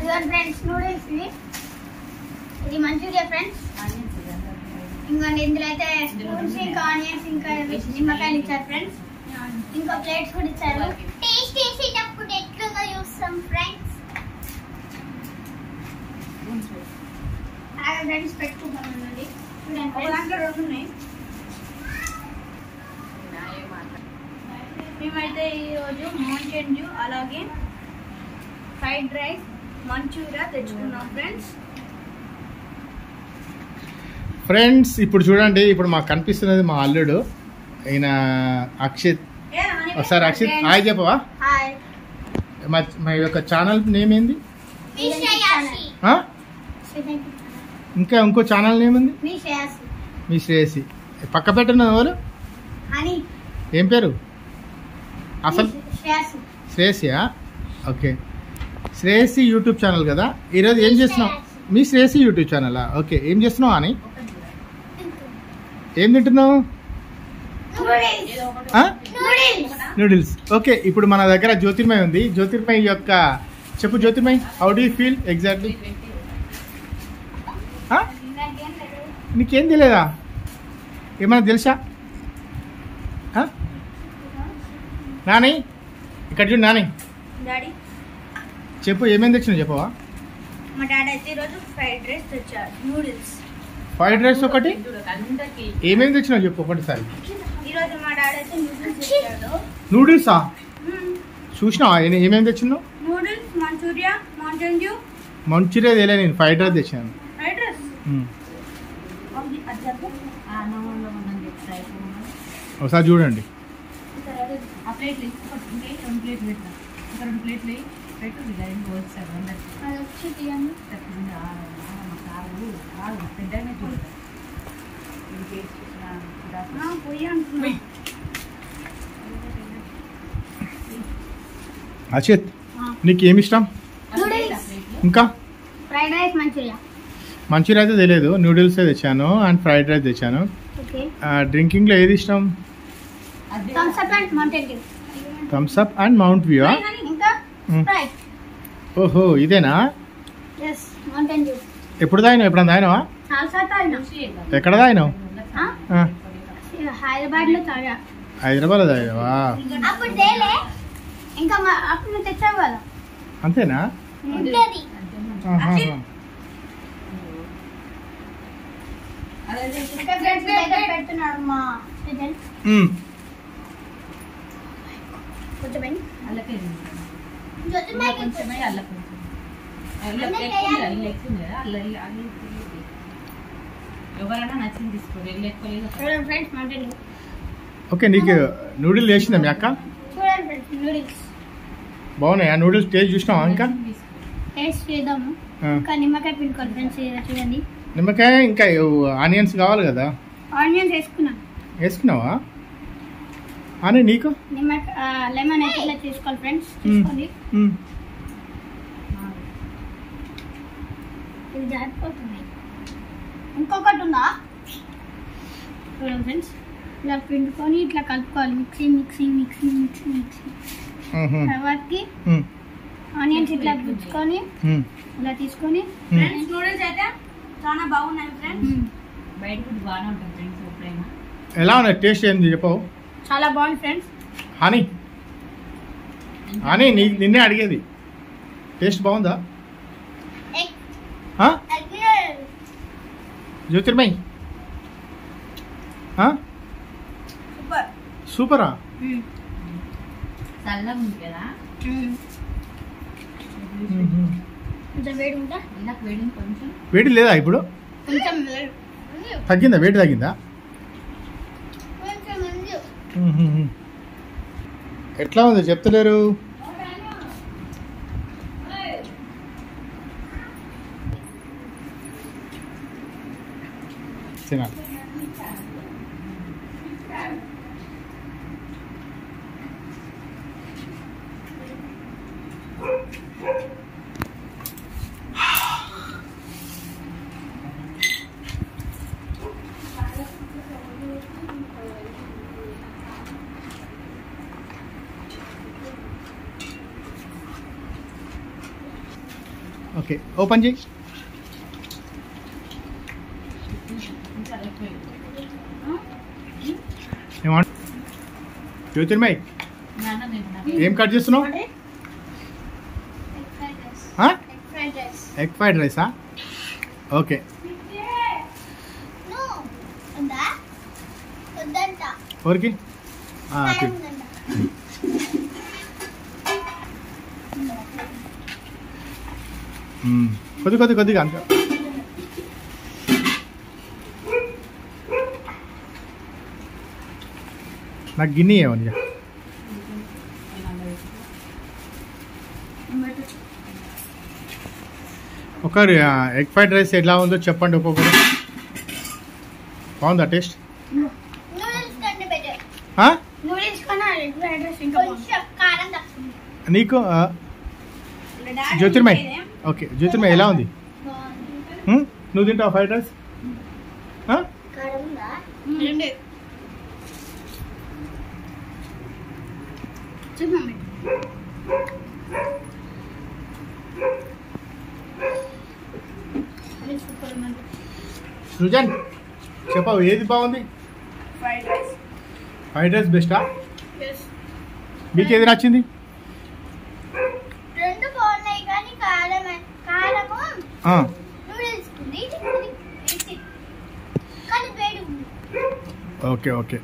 Friends noodles ఇది Manchuria friends. ఇంకోండి ఇందులో అయితే స్పూన్స్ ఇంకా ఆనియన్స్ ఇంకా నిమ్మకాయలు ఇచ్చారు ఫ్రెండ్స్. ఇంకా ప్లేట్స్ కూడా ఇచ్చారు. టేస్ట్ చేసేటప్పుడు ఎట్లుగా చూస్తాం ఫ్రెండ్స్. ఫ్రెండ్స్ పెట్టుకుంటామండి. దాంట్లో రెండు ఉన్నాయి. మేమైతే ఈరోజు మౌంటైన్ డ్యూ అలాగే ఫ్రైడ్ రైస్ మంచూరియా తెచ్చుకున్నాం ఫ్రెండ్స్. ఇప్పుడు చూడండి, ఇప్పుడు మాకు కనిపిస్తున్నది మా అల్లుడు ఈయన అక్షిత్. ఒకసారి అక్షిత్ హాయ్ చెప్పవా? మా యొక్క ఛానల్ నేమ్ ఏంది? ఇంకా ఇంకో ఛానల్ నేమ్ ఉంది మీ శ్రేయసి. పక్క పెట్టిన ఎవరు? ఏం పేరు అసలు? శ్రేయసియా? ఓకే, శ్రేయసి యూట్యూబ్ ఛానల్ కదా. ఈరోజు ఏం చేస్తున్నావు? మీ శ్రేయసి యూట్యూబ్ ఛానలా? ఓకే, ఏం చేస్తున్నావు అని? ఏం తింటున్నావు? నూడిల్స్. ఓకే, ఇప్పుడు మన దగ్గర జ్యోతిర్మయి ఉంది. జ్యోతిర్మయి యొక్క చెప్పు Jyothirmayi, how do you feel exactly? నీకేం తెలియదా? ఏమన్నా తెలుసా? నాని ఇక్కడ చూడు. నాని చెప్పు, ఏమేమి తెచ్చినావు చెప్పవా? మా డాడీ అయితే ఈరోజు ఫ్రైడ్ రైస్ తెచ్చారు. నూడిల్స్ ఫ్రైడ్ రైస్ ఒకటి. ఏమేమి తెచ్చినావు చెప్పు ఒకటిసారి. ఈరోజు మా డాడీ అయితే నూడిల్స్ తెచ్చాడు. నూడిల్సా? చూసినావా ఏమేమి తెచ్చినావు? Noodles, manchuria, Mountain Dew. Manchuria తెలియదు, నేను ఫ్రైడ్ రైస్ తెచ్చాను. ఫ్రైడ్ రైస్ ఒకసారి చూడండి. అచిత్, నీకు ఏమి ఇష్టం? ఇంకా ఫ్రైడ్ రైస్, మంచూరియా. మంచూరియా అయితే తెలియదు, నూడిల్స్ తెచ్చాను అండ్ ఫ్రైడ్ రైస్ తెచ్చాను. డ్రింకింగ్ లో ఏది ఇష్టం? Thums Up and mount view. ఓహో, ఇదేనా? ఎప్పుడు తాగినావు? ఎప్పుడన్నా తాగినావా? ఎక్కడ తాగినావు? హైదరాబాద్ లో తాగినావా? అంతేనా? ఓకే, నీకు నూడిల్స్ చేసిందా మీ అక్క? బాగున్నాయా నూడిల్స్? టేస్ట్ చూసినావా? ఇంకా టేస్ట్ చేద్దాము. ఇంకా నిమ్మకాయ పిండుకోవాలి ఫ్రెండ్స్. చూడండి, నిమ్మకాయ ఇంకా ఆనియన్స్ కావాలి కదా. ఆనియన్స్ వేసుకున్నావా? అని నీకు లెమన్ అయితే ఇలా తీసుకోవాలి ఫ్రెండ్స్. తీసుకోండి. ఇది జారిపోతుంది. ఇంకొకటి ఉందా? చూడండి ఫ్రెండ్స్, ఇలా పిండుకొని ఇట్లా కలుపుకోవాలి. మిక్సింగ్ తర్వాతకి ఆనియన్స్ ఇట్లా గుచ్చుకొని ఇలా తీసుకొని. నూడిల్స్ అయితే చాలా బాగున్నాయి ఫ్రెండ్స్. బయట కూడా బాగానే ఉంటుంది ఫ్రెండ్స్. ఎప్పుడైనా ఎలా ఉన్నాయి? టేస్ట్ ఏంది చెప్పవు? చాలా బాగుంది ఫ్రెండ్స్. అని నిన్నే అడిగేది, టేస్ట్ బాగుందా? జ్యోతిర్మయి సూపరా? వేడి లేదా ఇప్పుడు? తగ్గిందా? వేడి తగ్గిందా? ఎట్లా ఉంది చెప్తలేరు? తినాలి. ఓకే ఓపెన్ చేయి. ఏమంట జ్యోతిర్మయ్ ఏం కట్ చేస్తున్నావు? ఎగ్ ఫ్రైడ్ రైసా? ఓకే ఎవరికి? కొద్దిగా అంత నాకు గిన్నె ఏమని ఒకరు ఎగ్ ఫ్రైడ్ రైస్ ఎలా ఉందో చెప్పండి ఒక్కొక్కరు. బాగుందా టేస్ట్? నీకు జ్యోతిర్మయ్ ఓకే జ్యోతిర్మయ్ ఎలా ఉంది? నువ్వు తింటావా ఫ్రైడ్ రైస్? సృజన్ చెప్పావు ఏది బాగుంది? ఫ్రైడ్ రైస్ బెస్టా? మీకు ఏది నచ్చింది? Okay okay